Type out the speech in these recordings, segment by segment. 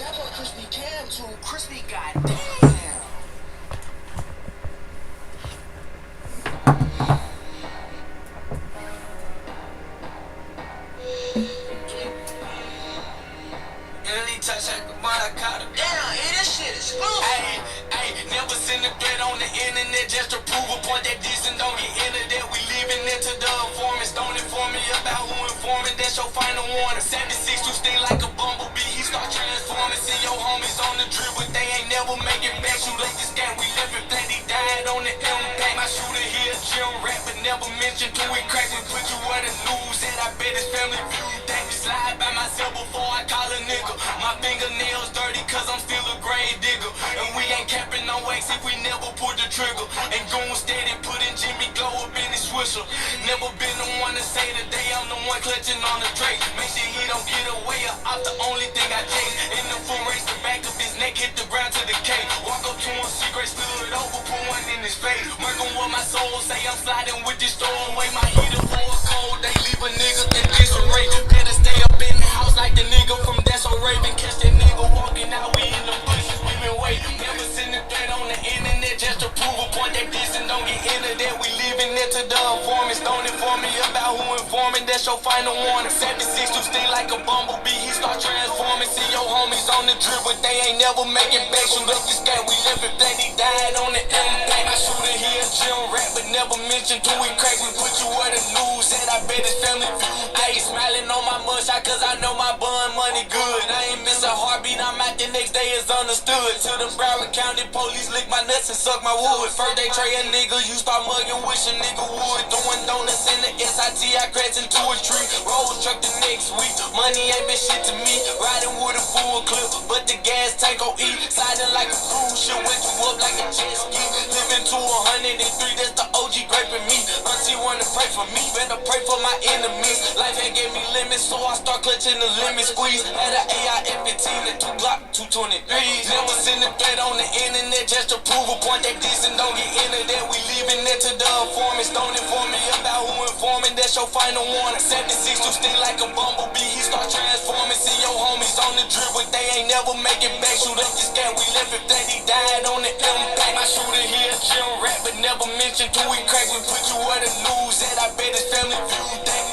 That boy Crispy can too. Crispy, goddamn. Early touch at the mud, I caught him. Damn, hey, this shit is smooth. Ayy, never seen a threat on the internet just to prove a point that this and don't get into that. We leaving into the informants. Don't inform me about who informing. That's your final warning. 76 to sting like a bumblebee. He start transforming. See your homies on the drip, but they ain't never make it back. Shoot like this guy, we left it flat. He died on the impact. My shooter here, Jim rap, but never mentioned till we crack. We put you where the news at. I bet his family view that. Slide by myself before I call a nigga. My fingernails dirty cause I'm still a grave digger. And we ain't capping no wax if we never pulled the trigger. And going steady putting Jimmy Glow up in his swisher. Never been the one to say today I'm the one clutching on the Drake. Make sure he don't get away or I'm the only thing I take. In the full race, the back of his neck hit the ground to the cake. Walk up to him, secret stood over, put one in his face. Working what my soul say, I'm sliding with this store away. My heater for a cold, they leave a nigga in disarray. Better stay up in the house like the nigga from That's So Raven. Catch that nigga walking out, we in the bushes, we been waiting. Never seen a threat on the internet just to prove a point that this and don't get into that. We leaving it to the informants. Don't inform me about who informing. That's your final warning. 76 to sting like a bumblebee. He start transforming. See your homies on the drip, but they ain't never make it back. Shoot up this guy, we left it flat. He died on the impact. My shooter here, Jim rap, but never mentioned till we crack. We put you where the news at. I bet his family view. I ain't smiling on my mugshot cause I know my bun money good. I ain't miss a heartbeat. I'm out the next day is understood. To the Broward County police lick my nuts and suck my wood. First they tray a nigga, you start mugging, wish a nigga would. Throwing donuts in the SIT, I crashed into a tree. Roll truck the next week. Money ain't been shit to me. Riding with a full clip, but the gas tank gon' eat. Sliding like a cruise ship, wet you up like a jet ski. Living to 103, that's the OG graping me. Auntie wanna pray for me, better pray for my enemies. Life ain't gave me limits, so I start clutching the limit squeeze. Had an AI-15 and 2 Glock 223s. Never seen a threat on the internet just to prove a point that this and don't get into that. We leaving it to the informants. Don't inform me about who informing. That's your final warning. 76 to sting like a bumblebee. He start transforming. See your homies on the drip, but they ain't never make it back. Shoot up this guy, we left it flat. He died on the impact. My shooter here, Jim rap, but never mentioned till we crack. We put you where the news at. I bet his family view that.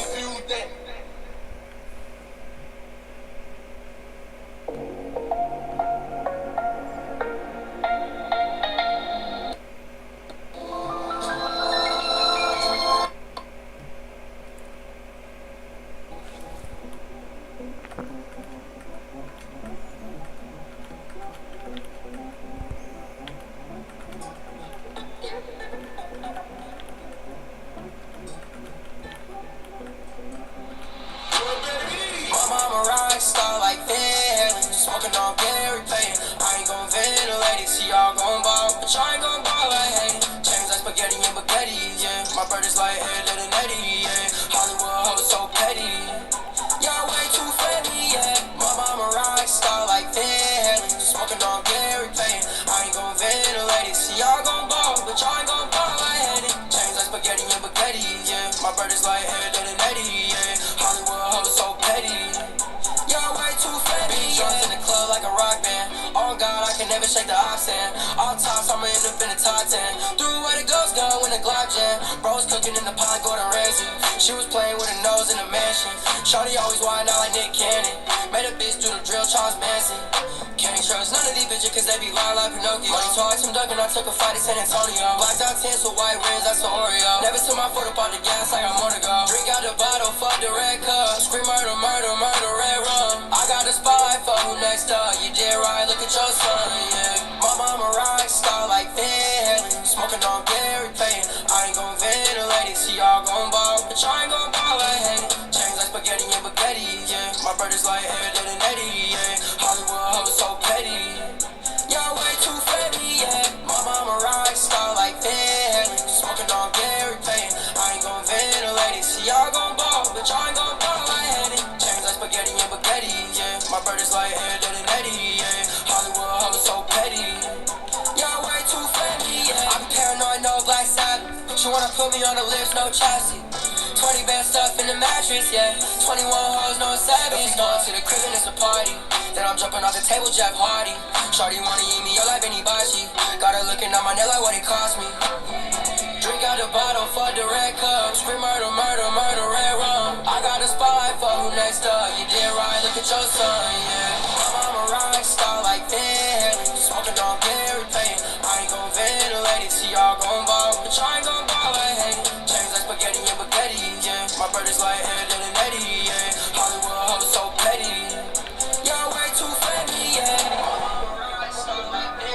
I'm a rock star like Van Halen, smoking on Gary Payton. I ain't gon' ventilate it, see y'all gon' ball, but y'all ain't gon' ball like hating. Chains like spaghetti and spaghetti, yeah. My bird is like head to the netty, yeah. Hollywood hoes so petty, y'all way too friendly, yeah. Mama, I'm a rock star like Van Halen, smoking on Gary Payton. I ain't gon' ventilate it, see y'all gon' ball, but y'all ain't gon' ball like hating. Chains like spaghetti and spaghetti, yeah. My bird is like head to the netty, yeah. Hollywood hoes so petty. Y'all way too fatty, big drums in the club like a rock band. Oh God, I can never shake the oxen. All tops, I'ma end up in the top 10. Threw away the ghost gun when the Glock jam. Bros cooking in the pot, Gordon Ramsay. She was playing with her nose in the mansion. Shorty always wide out like Nick Cannon. Made a bitch do the drill, Charles Manson. Can't trust none of these bitches cause they be lying like Pinocchio. Money talks, I'm ducking, I took a flight to San Antonio. Blacked out tents with white rims, that's an Oreo. Never took my foot up on the gas, I got more to go. Drink out the bottle, fuck the red cup. Scream murder, murder, murder, red rum. I got a spotlight for who next up. You did right, look at your son, yeah. Mama, I'm a rock star like Van Halen, smoking on Gary Payton. I ain't gon' ventilate it, see y'all gon' ball, but y'all ain't gon' ball like hating. Chains like spaghetti and spaghetti, yeah. My bird is like head to the netty, yeah. Hollywood hoes so petty, y'all way too fatty, yeah. Mama, I'm a rock star like Van Halen, smoking on Gary Payton. I ain't gon' ventilate it, see y'all gon' ball, but y'all ain't gon' ball like hating. Chains like spaghetti and spaghetti, yeah. My bird is like head to the netty, yeah. Hollywood hoes so petty, y'all way too fatty, yeah. I'm paranoid, no black side. She wanna put me on the lips, no chassis. 20 bad stuff in the mattress, yeah. 21 hoes, no savage. Going to the crib and it's a party. Then I'm jumping off the table, Jeff Hardy. Shorty wanna eat me up like Benny Bachi. Got her looking at my nail like what it cost me. Drink out the bottle for the red cup. Scream murder, murder, murder, red rum. I got a spotlight for who next up. You did right, look at your son, yeah. I'm a rock star like that. Smoking on everything. I ain't gon' ventilate it till y'all gon' ball. But y'all ain't gon' ball like hate. Chains like spaghetti and spaghetti, yeah. My brother's like Ed and Eddie, yeah. Hollywood hoes so petty. Y'all way too friendly, yeah. I'm a rock star like that.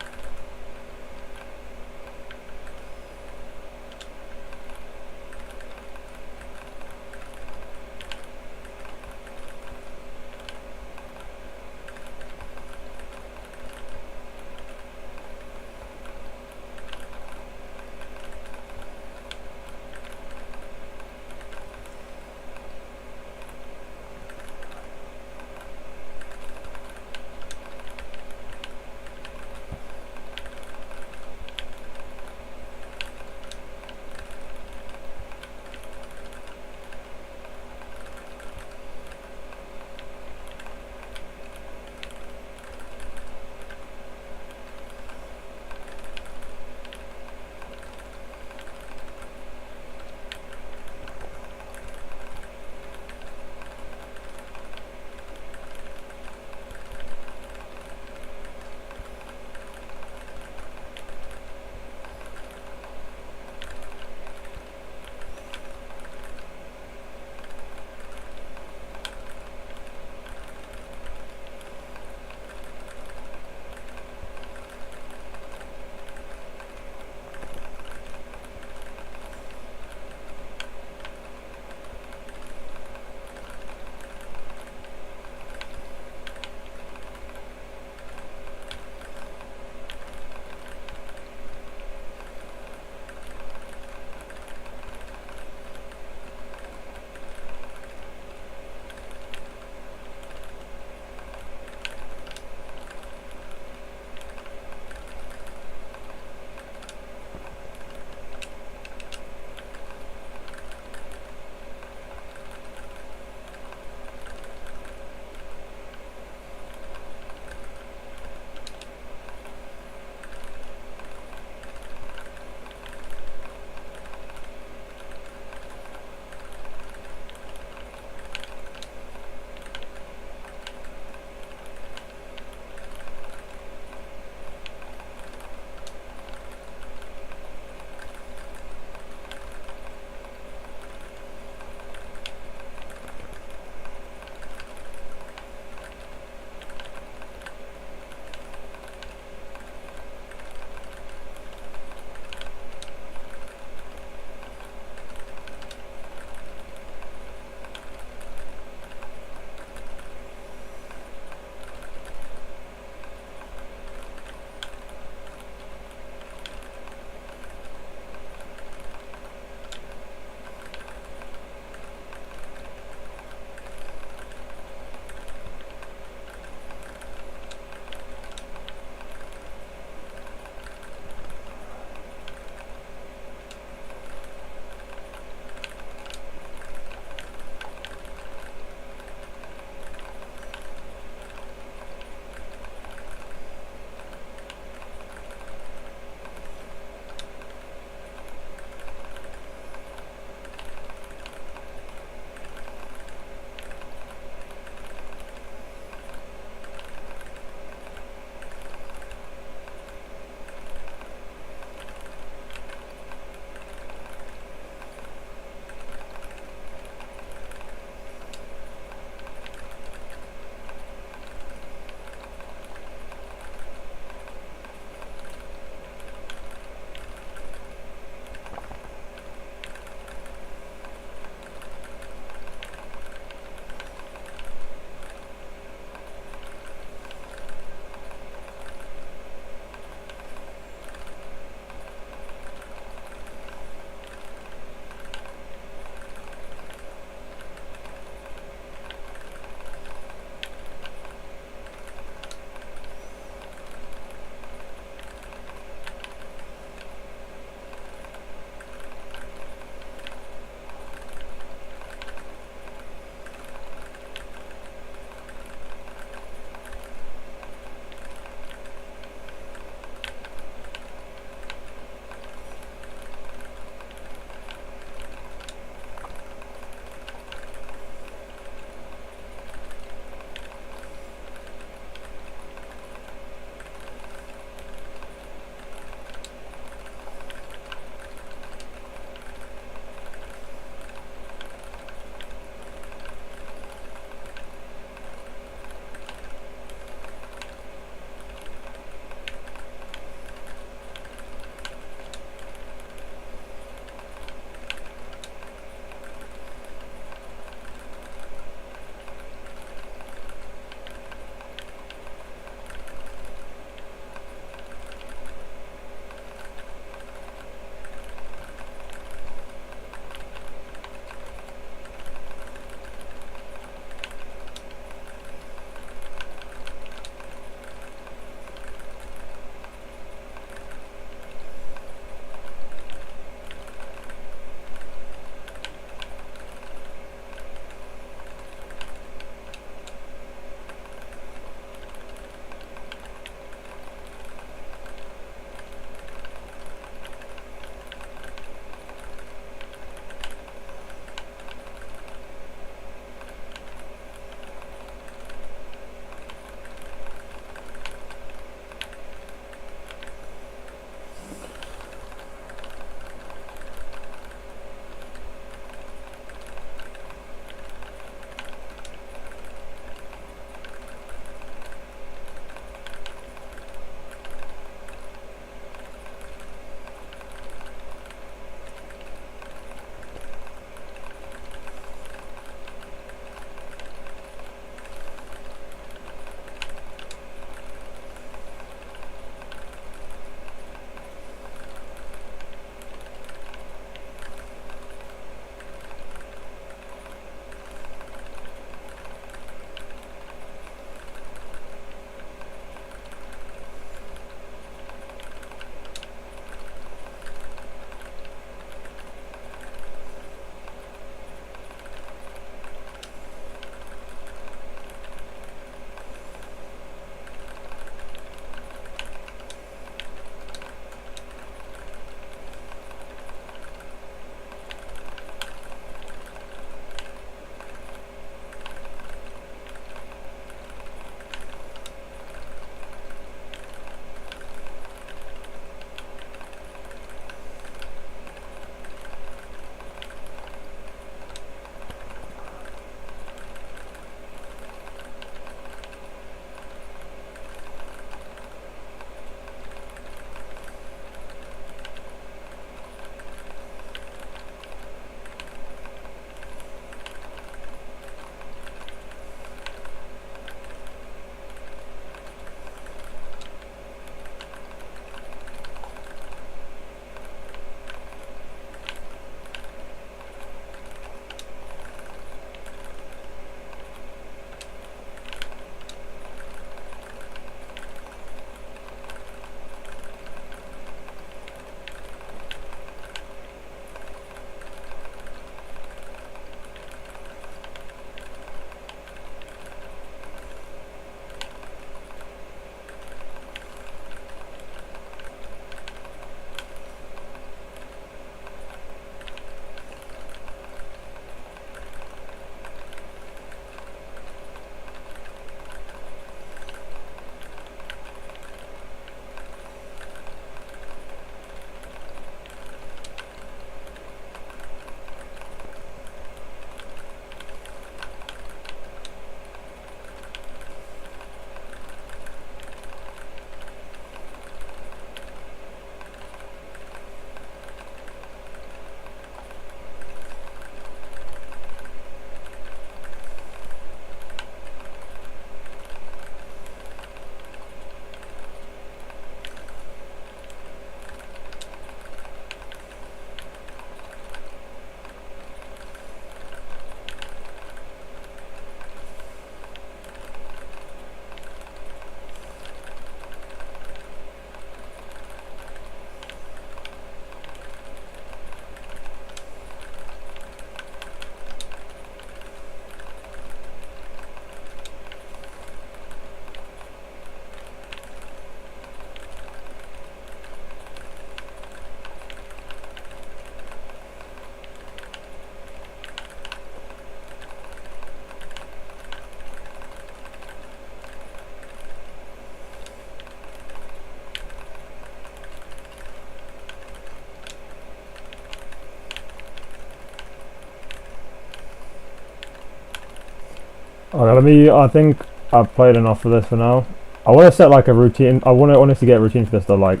Okay, I think I've played enough for this for now. I want to set like a routine. I want to honestly get a routine for this though, like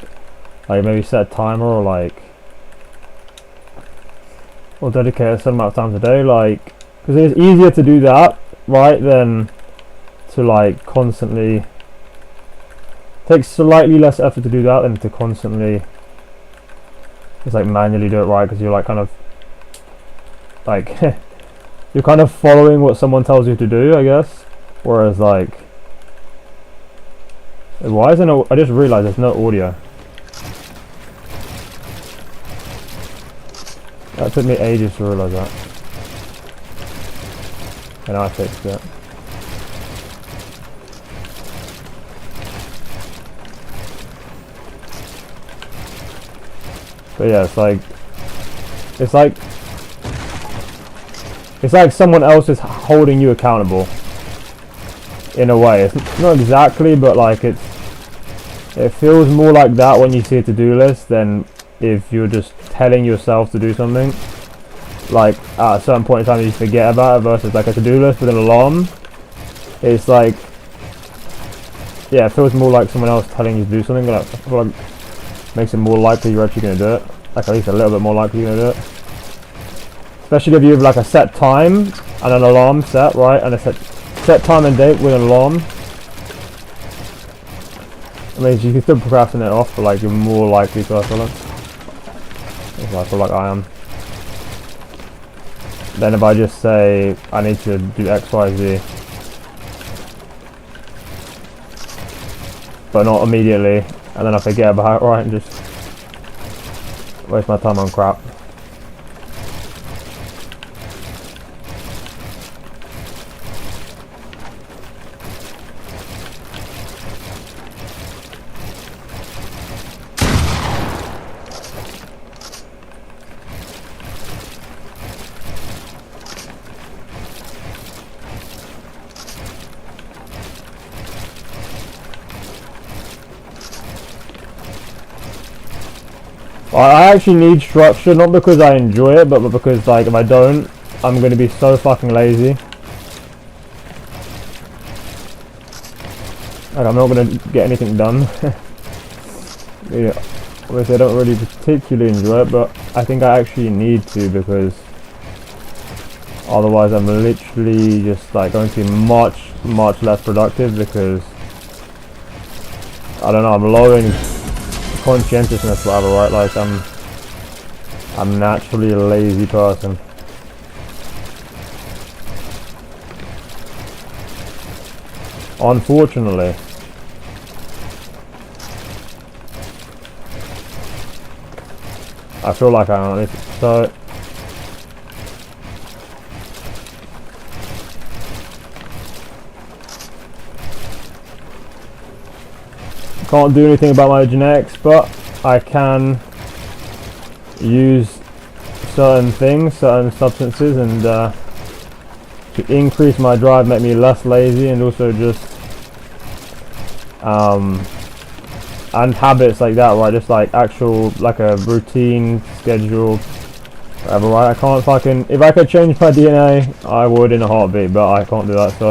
maybe set a timer or dedicate a certain amount of time a day, like, because it's easier to do that, right, than to like constantly. Takes slightly less effort to do that than to constantly just like manually do it, right? Because you're like kind of like you're kind of following what someone tells you to do, I guess. Whereas like, why isn't it? I just realized there's no audio. That took me ages to realize that. And I fixed it. But yeah, it's like someone else is holding you accountable. In a way, it's not exactly, but like it feels more like that when you see a to-do list than if you're just telling yourself to do something. Like at a certain point in time you forget about it, versus like a to-do list with an alarm. It's like, yeah, it feels more like someone else telling you to do something. Like, I feel like makes it more likely you're actually going to do it. Like at least a little bit more likely you're going to do it. Especially if you have like a set time and an alarm set, right? And a set time and date with an alarm. I mean, you can still procrastinate off, but like you're more likely to, I feel like. I feel like I am. Then if I just say I need to do X, Y, Z, but not immediately, and then I forget about it, right, and just waste my time on crap. I actually need structure, not because I enjoy it, but because like if I don't, I'm going to be so fucking lazy. Like I'm not going to get anything done. Yeah, obviously I don't really particularly enjoy it, but I think I actually need to, because otherwise I'm literally just like going to be much less productive, because I don't know, I'm lowering conscientiousness, whatever, right? Like I'm naturally a lazy person. Unfortunately. I feel like I am. So can't do anything about my genetics, but I can use certain things, certain substances, and to increase my drive, make me less lazy, and also just and habits like that, right? Just like actual, like a routine schedule, whatever, right? I can't fucking, if I could change my DNA, I would in a heartbeat, but I can't do that. So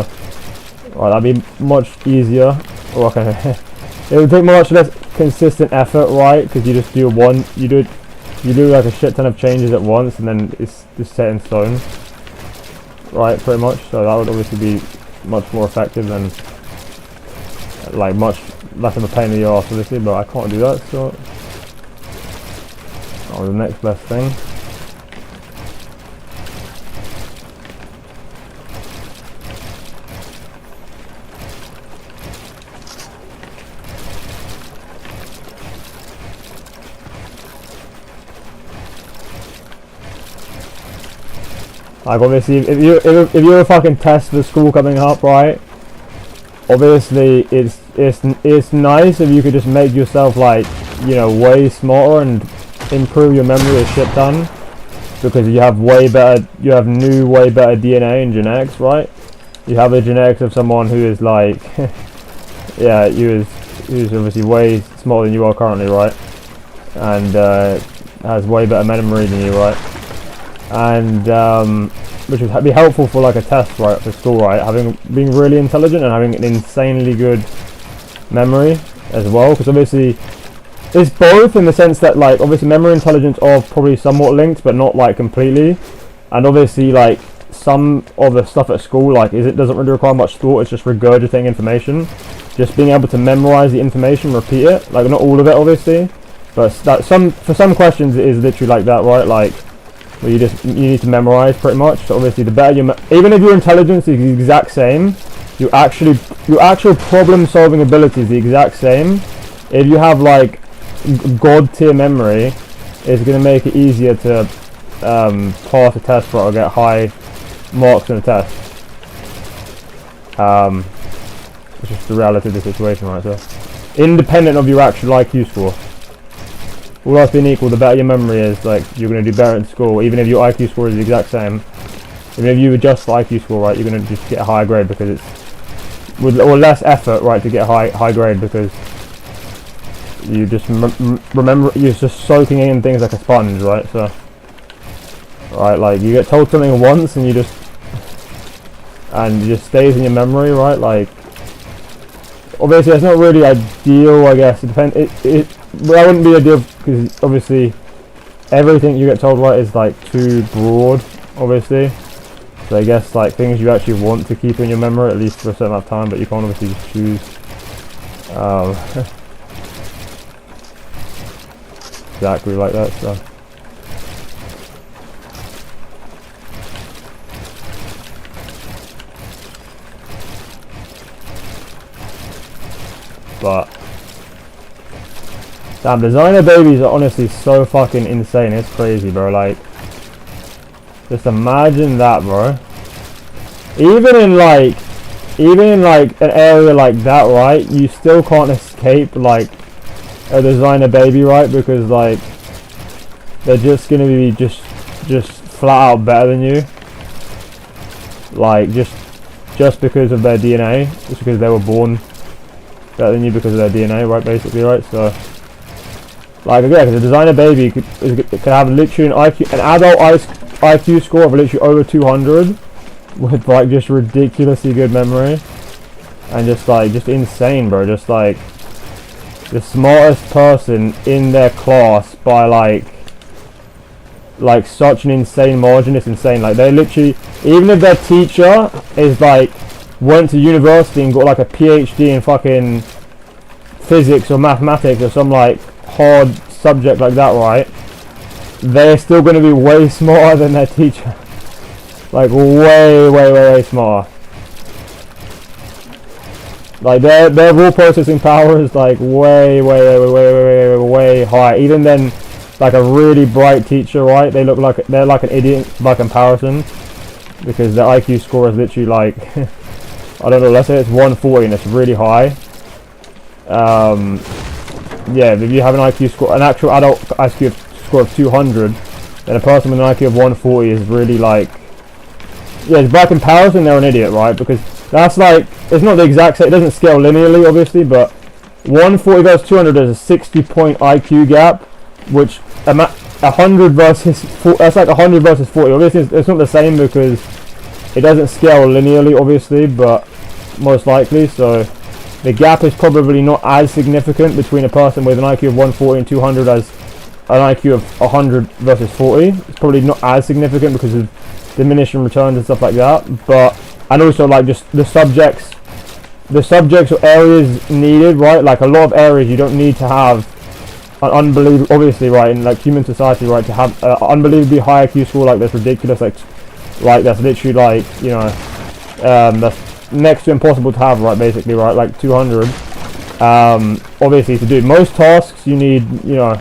right, that'd be much easier. Or okay. It would take much less consistent effort, right? Because you just do you do like a shit ton of changes at once, and then it's just set in stone, right? Pretty much. So that would obviously be much more effective than like much less of a pain in the arse, obviously. But I can't do that, so the next best thing. Like obviously, if you're a fucking test for school coming up, right? Obviously, it's nice if you could just make yourself like, you know, way smarter and improve your memory a shit ton, because you have way better DNA and genetics, right? You have the genetics of someone who is like, yeah, who's obviously way smarter than you are currently, right? And has way better memory than you, right? And which would be helpful for like a test, right, for school, right, being really intelligent and having an insanely good memory as well, because obviously it's both in the sense that like obviously memory and intelligence are probably somewhat linked but not like completely, and obviously like some of the stuff at school like it doesn't really require much thought, it's just regurgitating information, just being able to memorize the information, repeat it, like not all of it obviously, but that for some questions it is literally like that, right, like where you need to memorize pretty much. So obviously the better even if your intelligence is the exact same, your actual problem solving ability is the exact same. If you have like god tier memory, it's going to make it easier to pass a test, right, or get high marks on a test. It's just the reality of the situation, right? So independent of your actual IQ score, all else being equal, the better your memory is, like you're going to do better in school, even if your IQ score is the exact same. Even if you adjust for IQ score, right, you're going to just get a higher grade because it's or less effort, right, to get a high grade, because you just remember, you're just soaking in things like a sponge, right? So right, like you get told something once and it just stays in your memory, right? Like obviously it's not really ideal, I guess. It depends. But that wouldn't be ideal because obviously everything you get told, right, is like too broad, obviously. So I guess like things you actually want to keep in your memory at least for a certain amount of time, but you can't obviously just choose. Exactly like that. So. But damn, designer babies are honestly so fucking insane. It's crazy, bro. Like, just imagine that, bro. Even in like an area like that, right, you still can't escape like a designer baby, right? Because like they're just gonna be just flat out better than you. Like just because of their DNA, just because they were born better than you because of their DNA, right? Basically, right? So, like again, because a designer baby could have literally an adult IQ score of literally over 200, with like just ridiculously good memory, and just insane, bro. Just like the smartest person in their class by like such an insane margin. It's insane. Like they literally, even if their teacher is like went to university and got like a PhD in fucking physics or mathematics or some like hard subject like that, right, they're still going to be way smarter than their teacher. Like way smarter. Like their raw processing power is like way higher, even than like a really bright teacher, right? They're like an idiot by comparison, because their IQ score is literally like I don't know, let's say it's 140 and it's really high. Yeah, if you have an IQ score, an actual adult IQ score of 200, then a person with an IQ of 140 is really like, yeah, by comparison they're an idiot, right? Because that's like, it's not the exact same, it doesn't scale linearly obviously, but 140 versus 200 is a 60 point IQ gap, which 100 versus 40, that's like 100 versus 40. Obviously it's not the same because it doesn't scale linearly obviously, but most likely, so the gap is probably not as significant between a person with an IQ of 140 and 200 as an IQ of 100 versus 40. It's probably not as significant because of diminishing returns and stuff like that, but and also like just the subjects or areas needed, right? Like a lot of areas you don't need to have an unbelievable, obviously, right, in like human society, right, to have an unbelievably high IQ score like that's ridiculous, like that's literally like, you know, that's next to impossible to have, right, basically, right, like 200. Obviously to do most tasks you need, you know,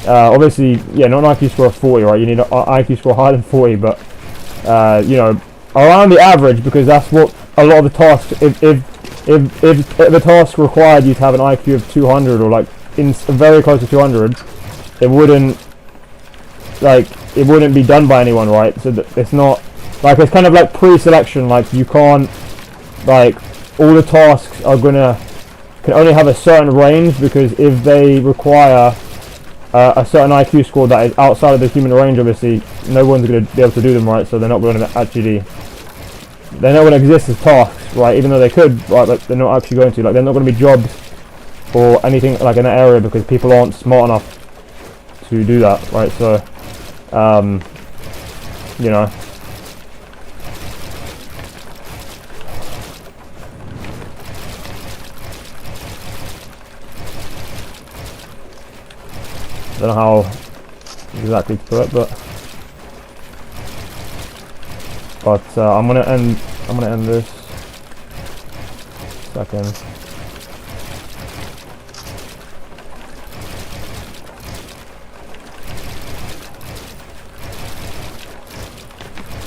obviously, yeah, not an IQ score of 40, right, you need an IQ score higher than 40, but you know, around the average, because that's what a lot of the tasks, if the task required you to have an IQ of 200 or like very close to 200, it wouldn't be done by anyone, right? So it's not like, it's kind of like pre-selection, like you can't, like all the tasks can only have a certain range, because if they require a certain IQ score that is outside of the human range, obviously no one's going to be able to do them, right? So they're not going to actually, they're not going to exist as tasks, right? Even though they could, right? But they're not actually going to, like, they're not going to be jobs or anything like in that area because people aren't smart enough to do that, right? So, you know. I don't know how exactly to put it, but I'm gonna end this second.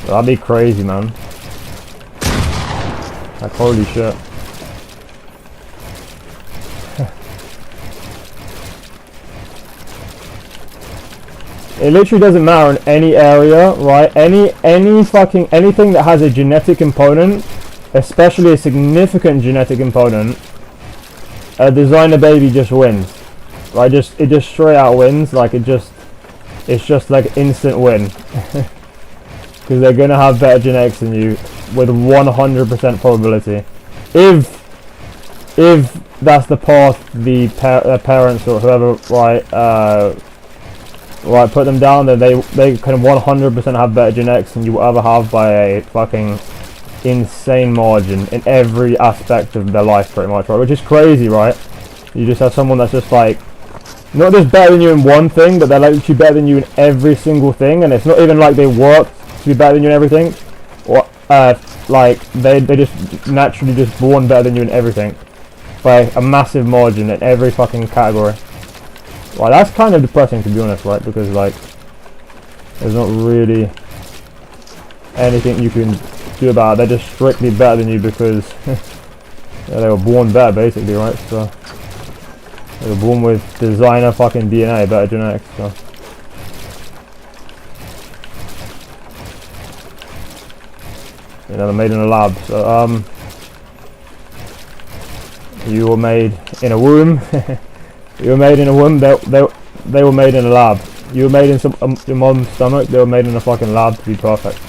That'd be crazy, man. Like, holy shit. It literally doesn't matter in any area, right? Any fucking anything that has a genetic component, especially a significant genetic component, a designer baby just wins. Right? It just straight out wins. Like it's just like instant win. Because they're gonna have better genetics than you with 100% probability. If that's the path the parents or whoever, right, put them down, then they can 100% have better genetics than you will ever have by a fucking insane margin in every aspect of their life, pretty much, right? Which is crazy, right? You just have someone that's just like, not just better than you in one thing, but they're literally better than you in every single thing, and it's not even like they worked to be better than you in everything, or like they just naturally just born better than you in everything by a massive margin in every fucking category. Well, that's kind of depressing, to be honest, right? Because like there's not really anything you can do about it. They're just strictly better than you because yeah, they were born better, basically, right? So they were born with designer fucking DNA, better genetics. So you know, they're made in a lab. So you were made in a womb. You were made in a womb. They were made in a lab. You were made in your mom's stomach. They were made in a fucking lab to be perfect.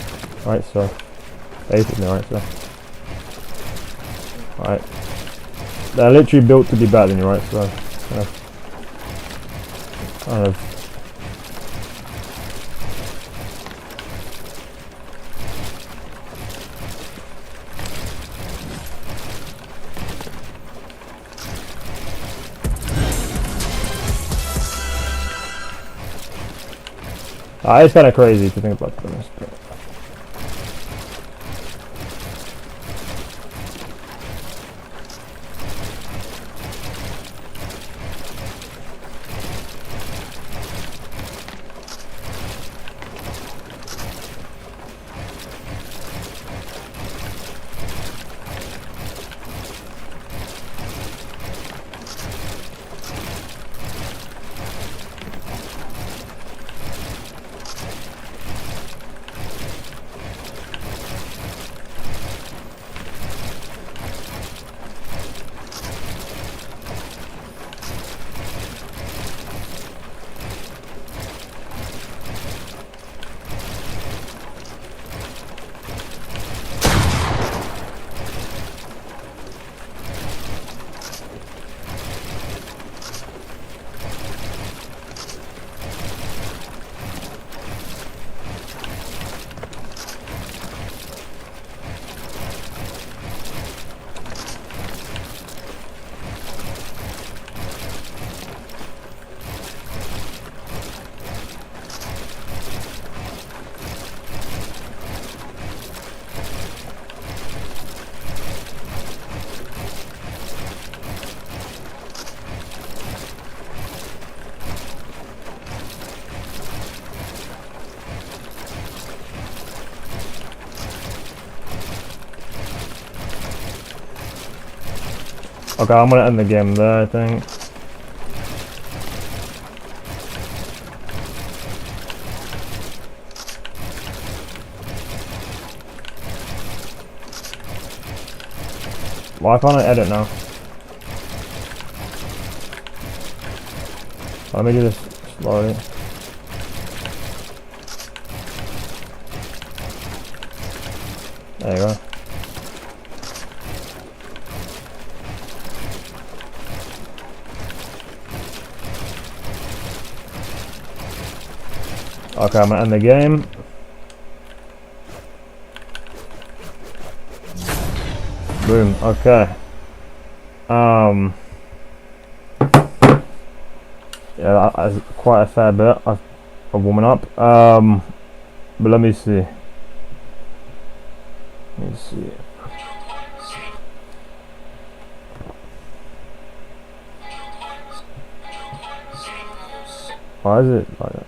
Right. So basically, right. So right. They're literally built to be better than you, right? So kind of. It's kind of crazy to think about this. Okay, I'm gonna end the game there, I think. Why can't I edit now? Let me do this Slowly. There you go. Okay, I'm gonna end the game. Boom. Okay. Yeah, that's quite a fair bit of warming up. But let me see. Why is it like that?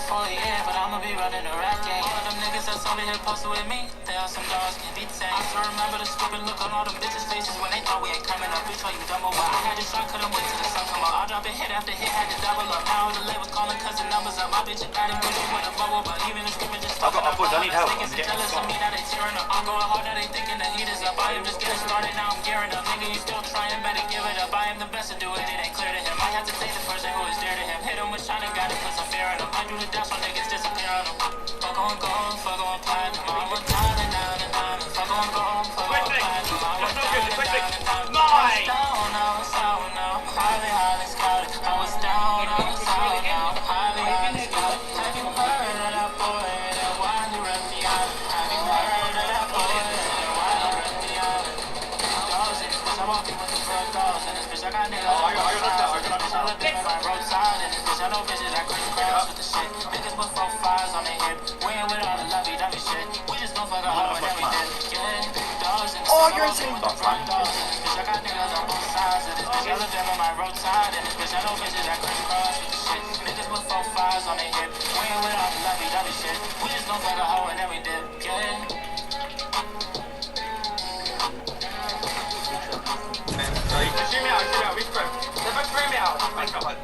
For a year, but I'ma be running a rap game. All of them niggas that's over here posted with me, they are some dogs can be tamed. I still remember the stupid look on all them bitches' faces when they thought we ain't coming up. Bitch, why you dumb or what? I had a shot, couldn't wait till the sun come out. I'll drop it hit after hit, had to double up. Now the labels calling cause the numbers up. My bitch is bad and bitch with a bubble, but even the scrimmage just fucking up. I need help. Niggas are jealous of me, now they tearing up. I'm going hard, now they thinking the heat is up. I am just getting started, now I'm gearing up. Nigga, you still trying, better give it up. I am the best to do it, it ain't clear to him. I have to take the person who is dear to him. Hit him with shine and got it, put some fear in him. I do the dash on niggas disappear on them. Fuck on gold, fuck on platinum. I'm a diamond, diamond, diamond. Fuck on gold, fuck on platinum. I'm a diamond, diamond, diamond. I was down, I was out now. Highly, highly scouted. I was down, I was out now. Highly, highly scouted. Have you heard of that boy that wanted to rep the island? Have you heard of that boy that wanted to rep the island? Dogs in this bitch, I walk in with the drug dogs in this bitch. I got niggas on my side. Bitch, I look on my roadside in this bitch. I know bitches that crisscross with the shit. Niggas put 4-5s on their hip. We ain't with all the lovey-dovey shit. We just gon' fuck a hoe and then we did. Yeah, dogs in this bitch. I walk in with the drug dogs in this bitch. I got niggas on both sides of this bitch. I look on my roadside in this bitch. I know bitches that crisscross with the shit. Niggas put 4-5s on their hip. We ain't with all the lovey-dovey shit. We just gon' fuck a hoe and then we did. Yeah. Shoot me out, we scrim. Never scream me out. My God.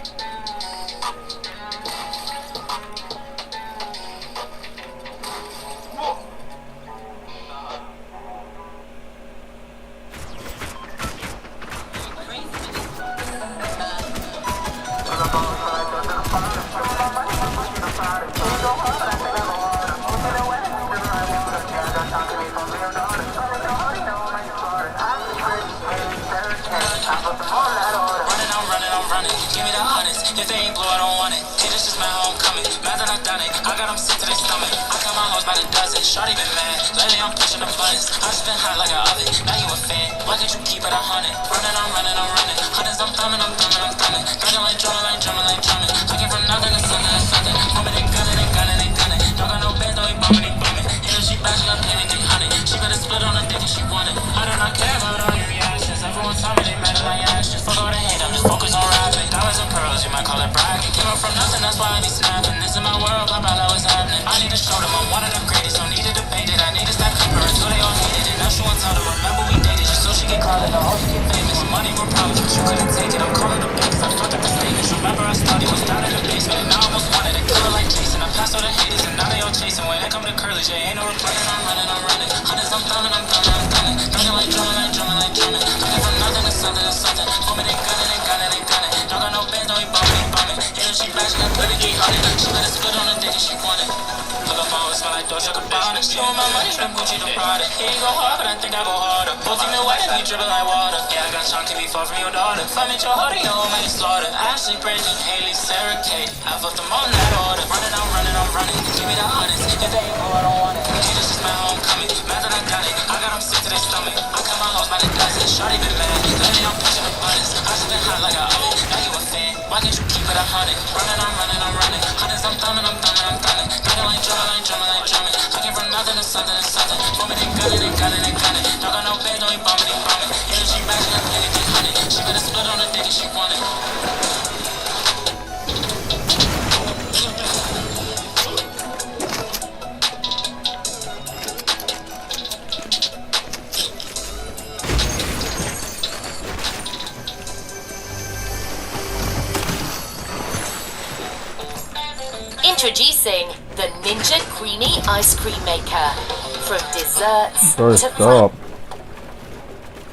If they ain't blue, I don't want it. Hey, this is my homecoming. Mad that I done it. I got them sick to their stomach. I got my hoes by the dozen. Shorty been mad. Lately I'm pushing the buttons. I just been hot like an oven. Now you a fan. Why can't you keep it 100? Running, I'm running, I'm running. Hundreds, I'm thumbing, I'm thumbing, I'm thumbing. Thumbing like drumming, like drumming, like drumming. I came from nothing to something, to something. Homie, they gunning, they gunning, they gunning. Don't got no bands, don't be bumming, they bumming. You know she bashing up anything, honey. She better split on the dick if she want it. I do not care about all your reactions. Everyone tell me they mad like ashes. Fuck all the hate, I'm just focused on rapping. Diamonds and pearls, you might call it bragging. Came up from nothing, that's why I be snapping. This is my world, pop out, what's happening. I need to show them I'm one of the greatest. Don't need to debate it, I need to stack paper until they all hated it. Now she wants all to remember we dated just so she get crowded. I hope she get famous. Money more problems, but you couldn't take it. I'm calling the banks, I fucked up the statements. Remember I studied, was down in the basement, and now I almost wanted to kill her like Jason. I passed all the haters, and now they all chasing. When it come to curly, J ain't no replying. I'm running, I'm running. Hundreds, I'm thumbing, I'm thumbing, I'm thumbing. Thumbing like drumming, like drumming, like drumming. I came from nothing to something, to something. Homie, they gunning, they gunning, they gunning. Don't got no bands, don't be bumming, they bumming. You know she bashing up, baby, get honey. She better split on the dick if she want it. Look up on, smell like Dolce Gabbana. She want my money from Gucci to Prada. He ain't go hard, but I think I go harder. Both team in white and we dribble like water. Yeah, I got Sean Kimmie fall from your daughter. If I meet your heart, you know I'm ready to slaughter. Ashley, Brandon, Haley, Sarah, Kate. I fucked them all in that order. Running, I'm running, I'm running. Give me the honest. If they ain't go, I don't want it. Hey, this is my homecoming. Mad that I got it. I got them sick to their stomach. I cut my hoes by the dozen. Shorty been mad. Lately I'm pushing the buttons. I just been hot like an oven. Now you a fan. Why can't you keep it it 100. Running, I'm running, I'm running. Hundreds, I'm thumbing, I'm thumbing, I'm thumbing. Nigga ain't drumming, ain't drumming, ain't drumming. I came from nothing to something to something. Booming and gunning and gunning and gunning. Dog got no bag, no ain't bombing, ain't bombing. Energy matching, I'm getting 100. She better split on the dick if she want it. Introducing the Ninja Creamy Ice Cream Maker. From desserts Bro, to stop.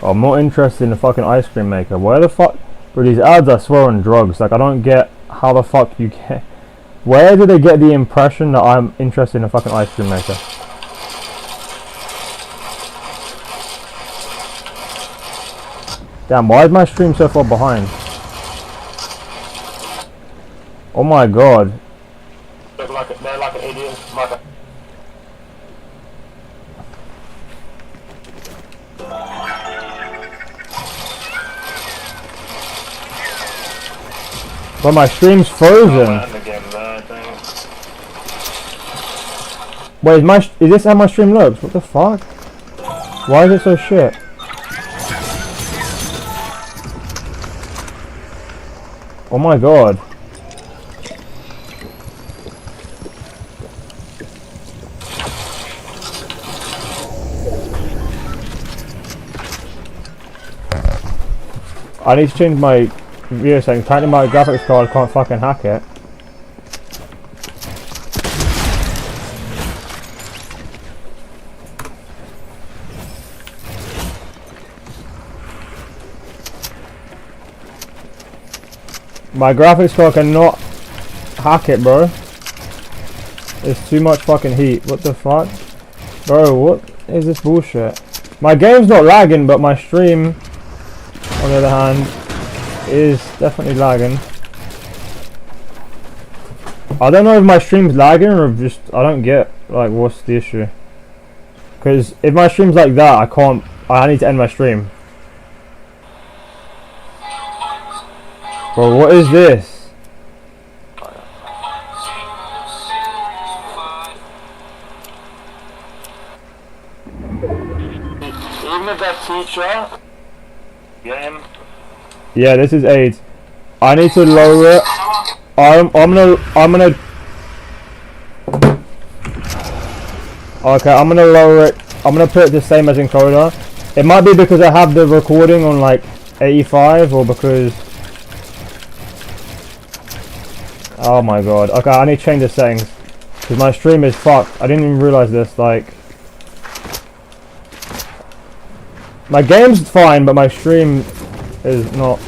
I'm not interested in the fucking ice cream maker. Where the fuck? Bro, these ads I swear on drugs. Like, I don't get how the fuck you get. Where do they get the impression that I'm interested in a fucking ice cream maker? Damn, why is my stream so far behind? Oh my god. They're like an idiot. But my stream's frozen. Wait, is this how my stream looks? What the fuck? Why is it so shit? Oh my god. I need to change my video settings. Apparently my graphics card can't fucking hack it. My graphics card cannot hack it, bro. It's too much fucking heat. What the fuck? Bro, what is this bullshit? My game's not lagging, but my stream, on the other hand, is definitely lagging. I don't know if my stream's lagging or if just, I don't get, like, what's the issue. Because if my stream's like that, I need to end my stream. Bro, what is this? Even if that teacher game. Yeah, this is AIDS. I need to lower it. I'm gonna okay, I'm gonna lower it. I'm gonna put it the same as encoder. It might be because I have the recording on like 85 or because, oh my god. Okay, I need to change the settings because my stream is fucked. I didn't even realize this. Like, my game's fine, but my stream is not.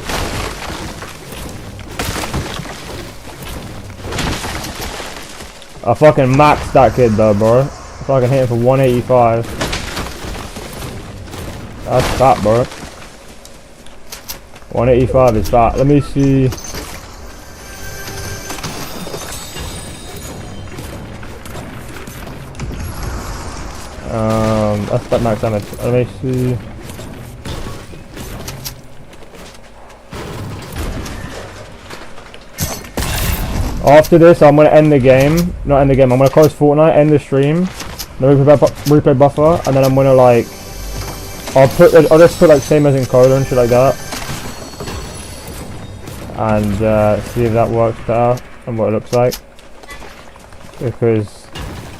I fucking maxed that kid though, bro. I fucking hit him for 185. That's fat, bro. 185 is fat. Let me see. That's that max damage. Let me see. After this, I'm gonna end the game. Not end the game. I'm gonna close Fortnite, end the stream, the replay buffer, and then I'm gonna like, I'll just put like same as encoder and shit like that, and see if that works better and what it looks like. Because,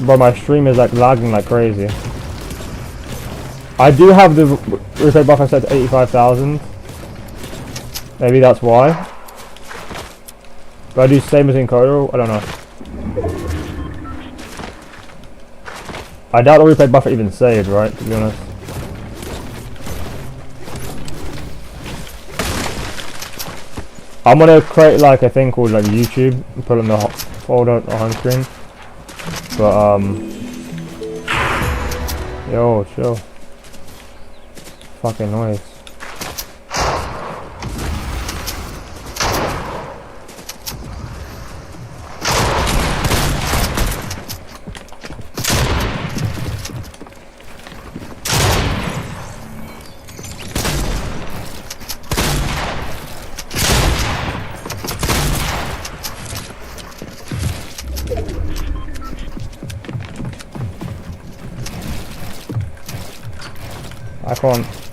bro, my stream is like lagging like crazy. I do have the replay buffer set to 85,000. Maybe that's why. Do I do same as encoder? I don't know. I doubt the replay buffer even saved, right? To be honest. I'm gonna create like a thing called like YouTube and put it in the folder on the home screen. But yo, chill. Fucking noise. I can't.